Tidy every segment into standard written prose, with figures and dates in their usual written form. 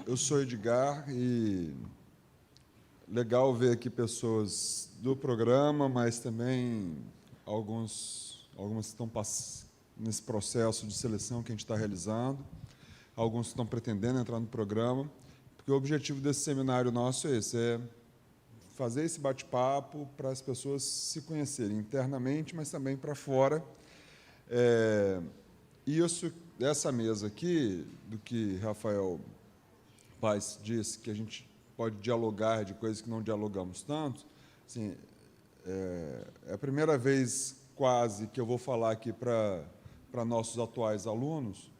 Eu sou Edgar e legal ver aqui pessoas do programa, mas também algumas que estão nesse processo de seleção que a gente está realizando, alguns que estão pretendendo entrar no programa, porque o objetivo desse seminário nosso é esse, é fazer esse bate-papo para as pessoas se conhecerem internamente, mas também para fora. Essa mesa aqui, do que Rafael Paes disse, que a gente pode dialogar de coisas que não dialogamos tanto, assim, é a primeira vez quase que eu vou falar aqui para nossos atuais alunos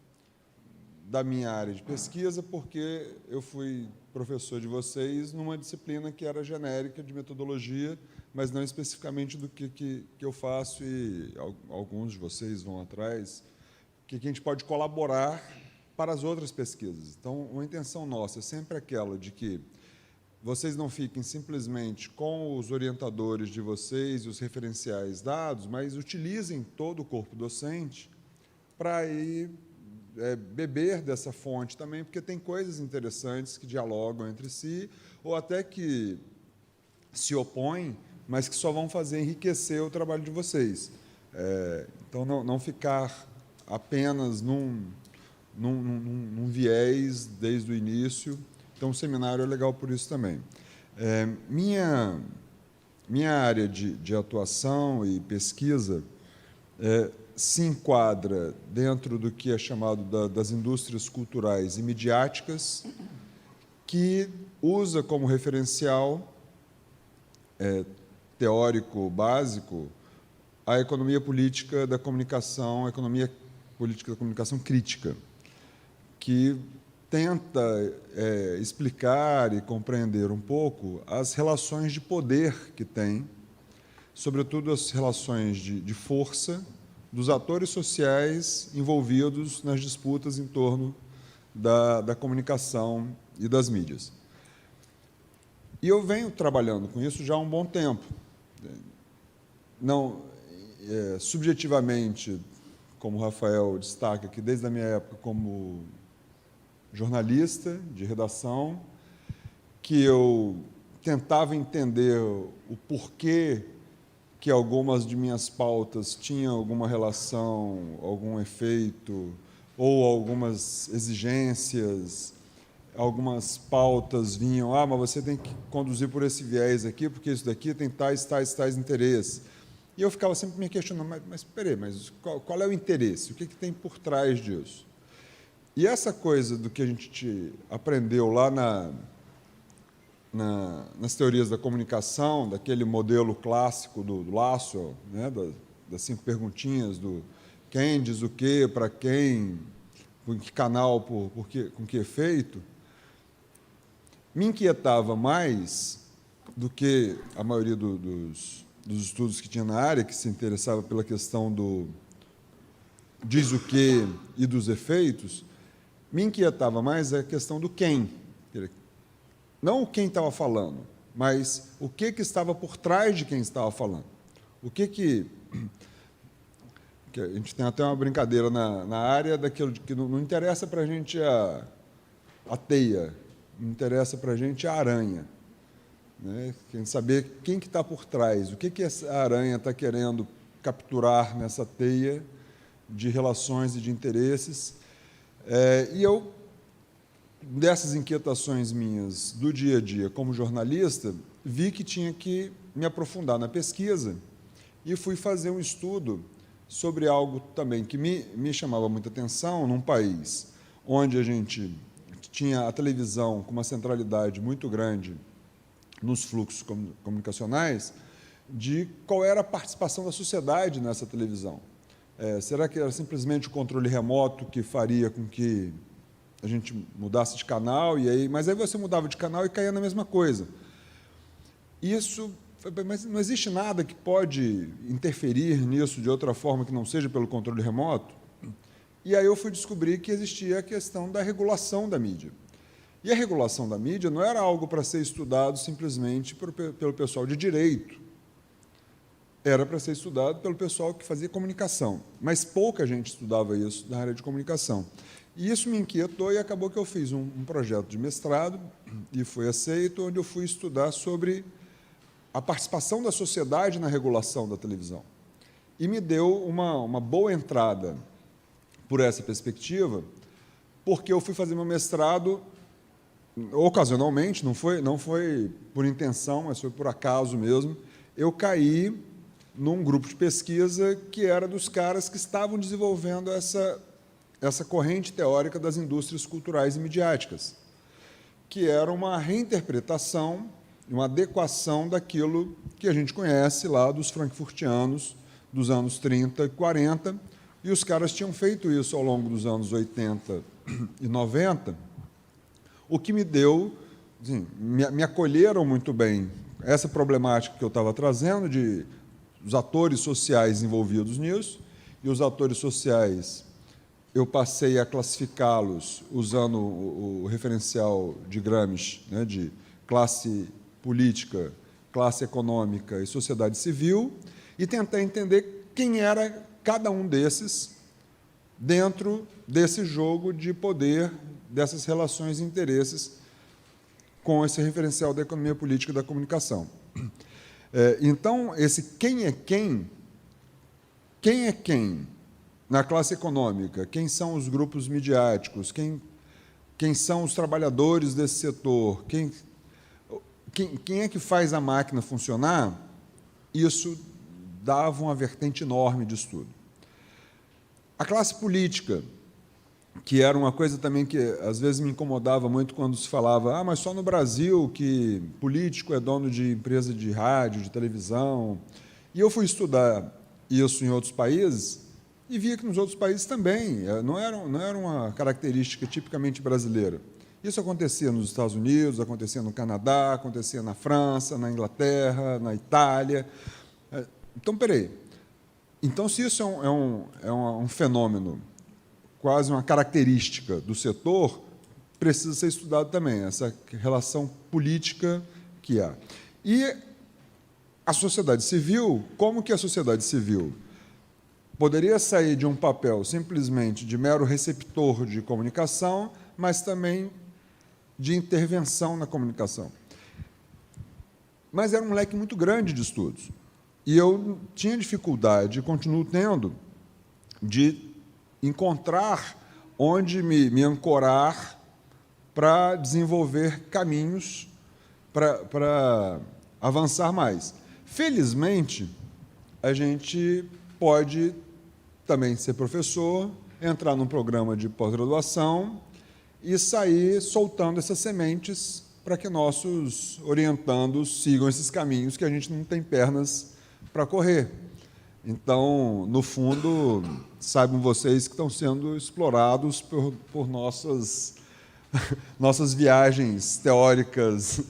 da minha área de pesquisa, porque eu fui professor de vocês numa disciplina que era genérica de metodologia, mas não especificamente do que eu faço, e alguns de vocês vão atrás, que a gente pode colaborar para as outras pesquisas. Então, a intenção nossa é sempre aquela de que vocês não fiquem simplesmente com os orientadores de vocês e os referenciais dados, mas utilizem todo o corpo docente para ir beber dessa fonte também, porque tem coisas interessantes que dialogam entre si, ou até que se opõem, mas que só vão fazer enriquecer o trabalho de vocês. Então, não ficar apenas num viés desde o início. Então, o seminário é legal por isso também. Minha área de atuação e pesquisa se enquadra dentro do que é chamado das indústrias culturais e midiáticas, que usa como referencial teórico básico a economia política da comunicação, a economia política da comunicação crítica, que tenta explicar e compreender um pouco as relações de poder que tem, sobretudo as relações de força dos atores sociais envolvidos nas disputas em torno da comunicação e das mídias. E eu venho trabalhando com isso já há um bom tempo. Não, subjetivamente, como o Rafael destaca, que desde a minha época como jornalista de redação, que eu tentava entender o porquê que algumas de minhas pautas tinham alguma relação, algum efeito, ou algumas exigências, algumas pautas vinham, mas você tem que conduzir por esse viés aqui, porque isso daqui tem tais interesses. E eu ficava sempre me questionando, mas espera, mas qual é o interesse? O que tem por trás disso? E essa coisa do que a gente aprendeu lá nas teorias da comunicação, daquele modelo clássico do Lasso, né, das 5 perguntinhas, do quem diz o quê, para quem, por que canal, com que efeito, me inquietava mais do que a maioria dos estudos que tinha na área, que se interessava pela questão do diz o quê e dos efeitos, me inquietava mais a questão do quem. Não o quem estava falando, mas o que estava por trás de quem estava falando. O que a gente tem até uma brincadeira na área daquilo de que não interessa para a gente a teia, não interessa para a gente a aranha. Né? Quem saber quem que está por trás, o que essa aranha está querendo capturar nessa teia de relações e de interesses. E eu, dessas inquietações minhas do dia a dia como jornalista, vi que tinha que me aprofundar na pesquisa e fui fazer um estudo sobre algo também que me chamava muita atenção, num país onde a gente tinha a televisão com uma centralidade muito grande nos fluxos comunicacionais, de qual era a participação da sociedade nessa televisão. Será que era simplesmente o controle remoto que faria com que a gente mudasse de canal, mas aí você mudava de canal e caía na mesma coisa? Mas não existe nada que pode interferir nisso de outra forma que não seja pelo controle remoto? E aí eu fui descobrir que existia a questão da regulação da mídia. E a regulação da mídia não era algo para ser estudado simplesmente pelo pessoal de direito. Era para ser estudado pelo pessoal que fazia comunicação. Mas pouca gente estudava isso na área de comunicação. E isso me inquietou e acabou que eu fiz um projeto de mestrado, e foi aceito, onde eu fui estudar sobre a participação da sociedade na regulação da televisão. E me deu uma boa entrada por essa perspectiva, porque eu fui fazer meu mestrado ocasionalmente, não foi por intenção, mas foi por acaso mesmo. Eu caí num grupo de pesquisa que era dos caras que estavam desenvolvendo essa corrente teórica das indústrias culturais e midiáticas, que era uma reinterpretação, uma adequação daquilo que a gente conhece lá dos frankfurtianos dos anos 30 e 40, e os caras tinham feito isso ao longo dos anos 80 e 90, o que me deu, assim, me acolheram muito bem essa problemática que eu estava trazendo, de os atores sociais envolvidos nisso, e os atores sociais eu passei a classificá-los usando o referencial de Gramsci, né, de classe política, classe econômica e sociedade civil, e tentar entender quem era cada um desses dentro desse jogo de poder, dessas relações e interesses com esse referencial da economia política e da comunicação. Então, esse quem é quem na classe econômica, quem são os grupos midiáticos, quem são os trabalhadores desse setor, quem é que faz a máquina funcionar, isso dava uma vertente enorme de estudo. A classe política, que era uma coisa também que às vezes me incomodava muito quando se falava, mas só no Brasil que político é dono de empresa de rádio, de televisão. E eu fui estudar isso em outros países e via que nos outros países também, não era uma característica tipicamente brasileira. Isso acontecia nos Estados Unidos, acontecia no Canadá, acontecia na França, na Inglaterra, na Itália. Então, peraí. Então, se isso é um fenômeno, quase uma característica do setor, precisa ser estudado também, essa relação política que há. E a sociedade civil, como que a sociedade civil poderia sair de um papel simplesmente de mero receptor de comunicação, mas também de intervenção na comunicação. Mas era um leque muito grande de estudos. E eu tinha dificuldade, e continuo tendo, de encontrar onde me ancorar para desenvolver caminhos para avançar mais. Felizmente, a gente pode também ser professor, entrar num programa de pós-graduação e sair soltando essas sementes para que nossos orientandos sigam esses caminhos que a gente não tem pernas para correr. Então, no fundo, saibam vocês que estão sendo explorados por nossas viagens teóricas,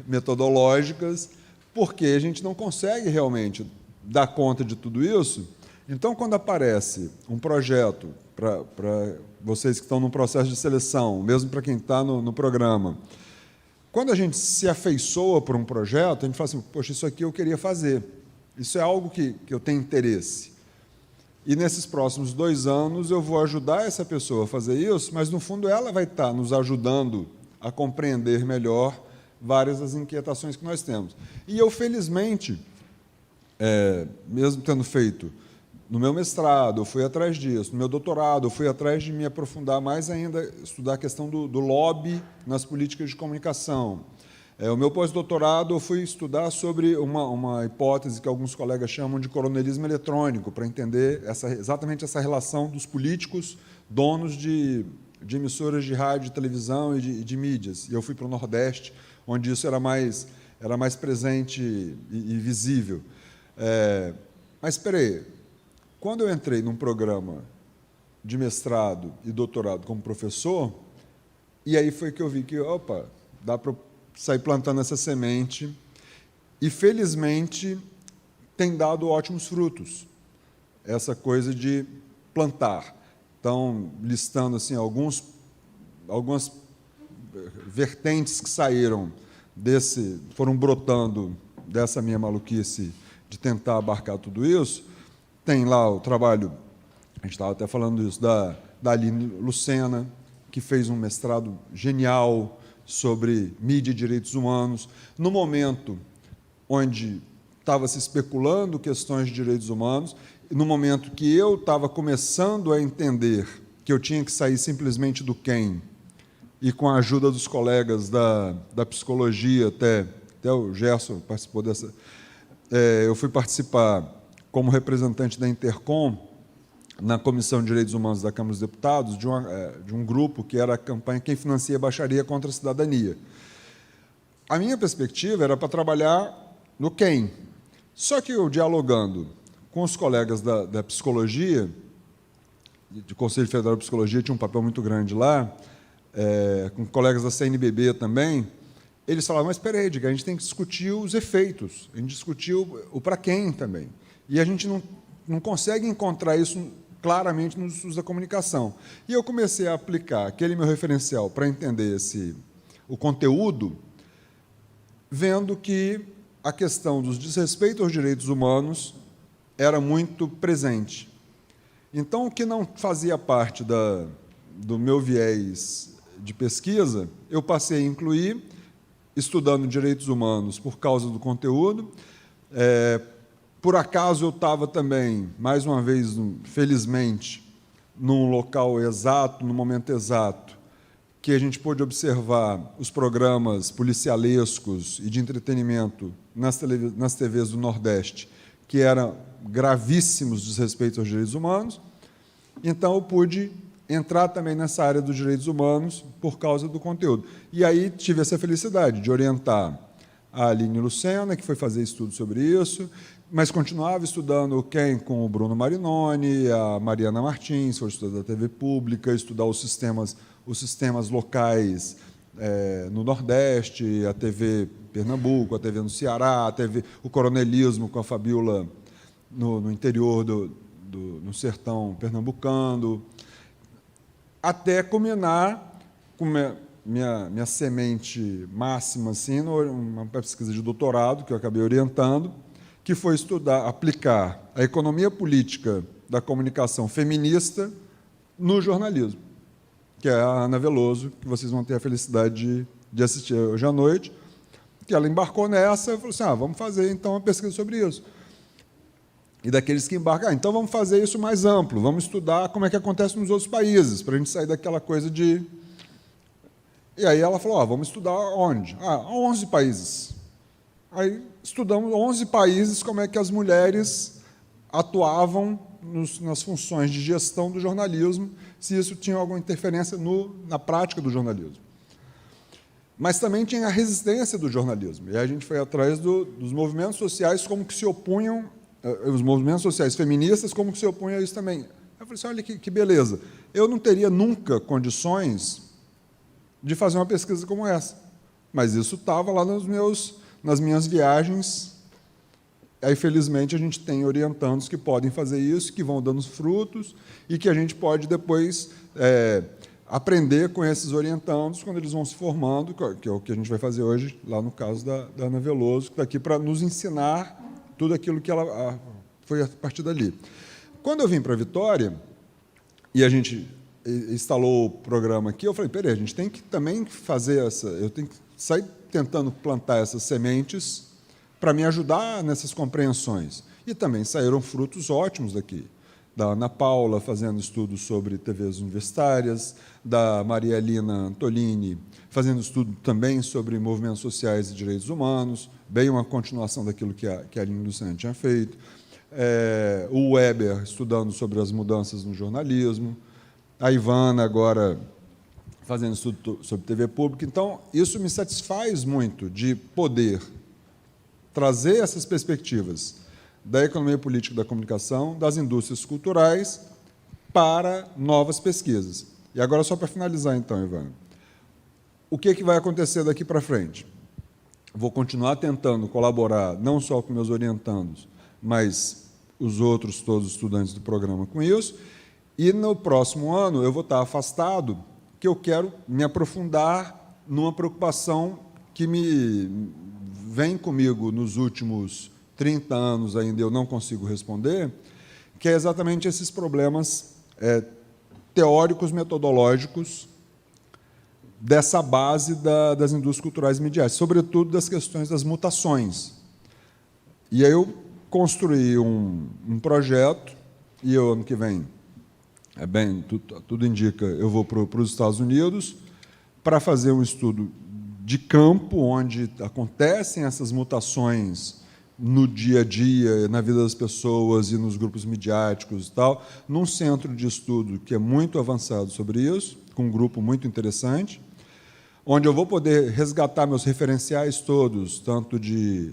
metodológicas, porque a gente não consegue realmente dar conta de tudo isso. Então, quando aparece um projeto para vocês que estão no processo de seleção, mesmo para quem está no programa, quando a gente se afeiçoa por um projeto, a gente fala assim, poxa, isso aqui eu queria fazer. Isso é algo que eu tenho interesse. E, nesses próximos 2 anos, eu vou ajudar essa pessoa a fazer isso, mas, no fundo, ela vai estar nos ajudando a compreender melhor várias das inquietações que nós temos. E eu, felizmente, mesmo tendo feito no meu mestrado, eu fui atrás disso, no meu doutorado, eu fui atrás de me aprofundar mais ainda, estudar a questão do lobby nas políticas de comunicação. O meu pós-doutorado, eu fui estudar sobre uma hipótese que alguns colegas chamam de coronelismo eletrônico, para entender exatamente essa relação dos políticos, donos de emissoras de rádio, de televisão e de mídias. E eu fui para o Nordeste, onde isso era mais presente e visível. Mas, espera aí, quando eu entrei num programa de mestrado e doutorado como professor, e aí foi que eu vi que, opa, dá para sair plantando essa semente, e, felizmente, tem dado ótimos frutos, essa coisa de plantar. Então, listando assim, algumas vertentes que foram brotando dessa minha maluquice de tentar abarcar tudo isso. Tem lá o trabalho, a gente estava até falando isso, da da Aline Lucena, que fez um mestrado genial sobre mídia e direitos humanos, no momento onde estava se especulando questões de direitos humanos, no momento que eu estava começando a entender que eu tinha que sair simplesmente do quem, e com a ajuda dos colegas da psicologia, até o Gerson participou dessa, eu fui participar como representante da Intercom, na Comissão de Direitos Humanos da Câmara dos Deputados, de um grupo que era a campanha Quem Financia a Baixaria contra a Cidadania. A minha perspectiva era para trabalhar no quem. Só que eu, dialogando com os colegas da psicologia, do Conselho Federal de Psicologia, tinha um papel muito grande lá, com colegas da CNBB também, eles falavam, mas espera aí, Edgar, a gente tem que discutir os efeitos, a gente discutiu o para quem também. E a gente não consegue encontrar isso claramente nos estudos da comunicação. E eu comecei a aplicar aquele meu referencial para entender o conteúdo, vendo que a questão dos desrespeitos aos direitos humanos era muito presente. Então, o que não fazia parte do meu viés de pesquisa, eu passei a incluir, estudando direitos humanos por causa do conteúdo. Por acaso, eu estava também, mais uma vez, felizmente, num local exato, no momento exato, que a gente pôde observar os programas policialescos e de entretenimento nas TVs do Nordeste, que eram gravíssimos desrespeitos aos direitos humanos. Então, eu pude entrar também nessa área dos direitos humanos por causa do conteúdo. E aí tive essa felicidade de orientar a Aline Lucena, que foi fazer estudo sobre isso, mas continuava estudando quem com o Bruno Marinoni, a Mariana Martins, foi estudar da TV Pública, estudar os sistemas locais no Nordeste, a TV Pernambuco, a TV no Ceará, o coronelismo com a Fabiola no interior no sertão pernambucano, até culminar com minha semente máxima, assim, numa pesquisa de doutorado que eu acabei orientando, que foi aplicar a economia política da comunicação feminista no jornalismo, que é a Ana Veloso, que vocês vão ter a felicidade de assistir hoje à noite, que ela embarcou nessa e falou assim, vamos fazer, então, uma pesquisa sobre isso. E daqueles que embarcam, então vamos fazer isso mais amplo, vamos estudar como é que acontece nos outros países, para a gente sair daquela coisa de... E aí ela falou, vamos estudar onde? 11 países. Aí estudamos 11 países como é que as mulheres atuavam nas funções de gestão do jornalismo, se isso tinha alguma interferência na prática do jornalismo. Mas também tinha a resistência do jornalismo, e aí a gente foi atrás dos movimentos sociais como que se opunham, os movimentos sociais feministas como que se opunham a isso também. Eu falei assim, olha que beleza, eu não teria nunca condições de fazer uma pesquisa como essa, mas isso estava lá nas minhas viagens. Aí, felizmente, a gente tem orientandos que podem fazer isso, que vão dando frutos, e que a gente pode depois aprender com esses orientandos quando eles vão se formando, que é o que a gente vai fazer hoje, lá no caso da Ana Veloso, que está aqui para nos ensinar tudo aquilo que ela foi a partir dali. Quando eu vim para Vitória, e a gente instalou o programa aqui, eu falei, peraí, a gente tem que também fazer eu tenho que sair tentando plantar essas sementes para me ajudar nessas compreensões. E também saíram frutos ótimos daqui. Da Ana Paula, fazendo estudos sobre TVs universitárias, da Maria Elina Antolini, fazendo estudo também sobre movimentos sociais e direitos humanos, bem uma continuação daquilo que a Aline Lucena tinha feito, o Weber, estudando sobre as mudanças no jornalismo, a Ivana, agora, fazendo estudo sobre TV Pública. Então, isso me satisfaz muito de poder trazer essas perspectivas da economia política da comunicação, das indústrias culturais, para novas pesquisas. E agora, só para finalizar, então, Ivana, o que vai acontecer daqui para frente? Vou continuar tentando colaborar, não só com meus orientandos, mas os outros, todos os estudantes do programa com isso, e no próximo ano eu vou estar afastado, que eu quero me aprofundar numa preocupação que me vem comigo nos últimos 30 anos, ainda eu não consigo responder, que é exatamente esses problemas teóricos metodológicos dessa base das indústrias culturais e midiáticas, sobretudo das questões das mutações. E aí eu construí um projeto, e eu, ano que vem, tudo indica, eu vou para os Estados Unidos para fazer um estudo de campo, onde acontecem essas mutações no dia a dia, na vida das pessoas e nos grupos midiáticos e tal, num centro de estudo que é muito avançado sobre isso, com um grupo muito interessante, onde eu vou poder resgatar meus referenciais todos, tanto de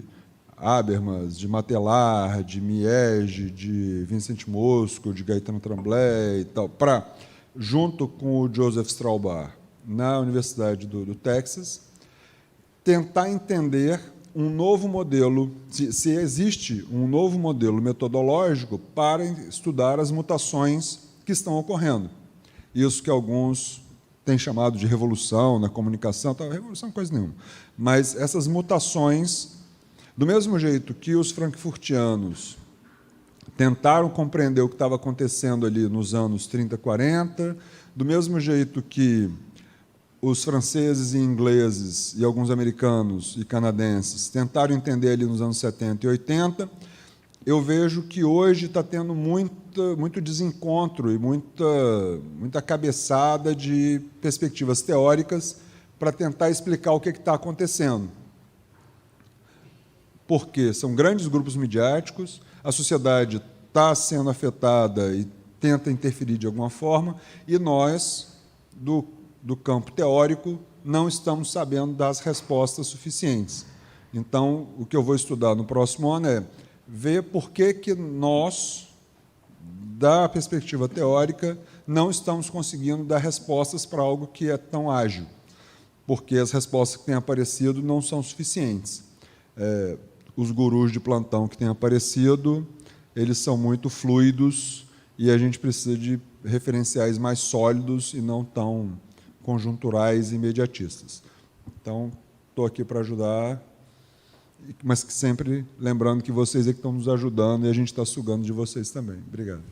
Habermas, de Matelar, de Miege, de Vincent Mosco, de Gaetano Tremblay e tal, para, junto com o Joseph Straubar, na Universidade do Texas, tentar entender um novo modelo, se existe um novo modelo metodológico para estudar as mutações que estão ocorrendo. Isso que alguns têm chamado de revolução na comunicação, revolução não é coisa nenhuma, mas essas mutações, do mesmo jeito que os frankfurtianos tentaram compreender o que estava acontecendo ali nos anos 30, 40, do mesmo jeito que os franceses e ingleses e alguns americanos e canadenses tentaram entender ali nos anos 70 e 80, eu vejo que hoje está tendo muito desencontro e muita cabeçada de perspectivas teóricas para tentar explicar o que está acontecendo. Porque são grandes grupos midiáticos, a sociedade está sendo afetada e tenta interferir de alguma forma, e nós, do campo teórico, não estamos sabendo dar as respostas suficientes. Então, o que eu vou estudar no próximo ano é ver por que nós, da perspectiva teórica, não estamos conseguindo dar respostas para algo que é tão ágil, porque as respostas que têm aparecido não são suficientes. Os gurus de plantão que têm aparecido, eles são muito fluidos e a gente precisa de referenciais mais sólidos e não tão conjunturais e imediatistas. Então, estou aqui para ajudar, mas sempre lembrando que vocês é que estão nos ajudando e a gente está sugando de vocês também. Obrigado.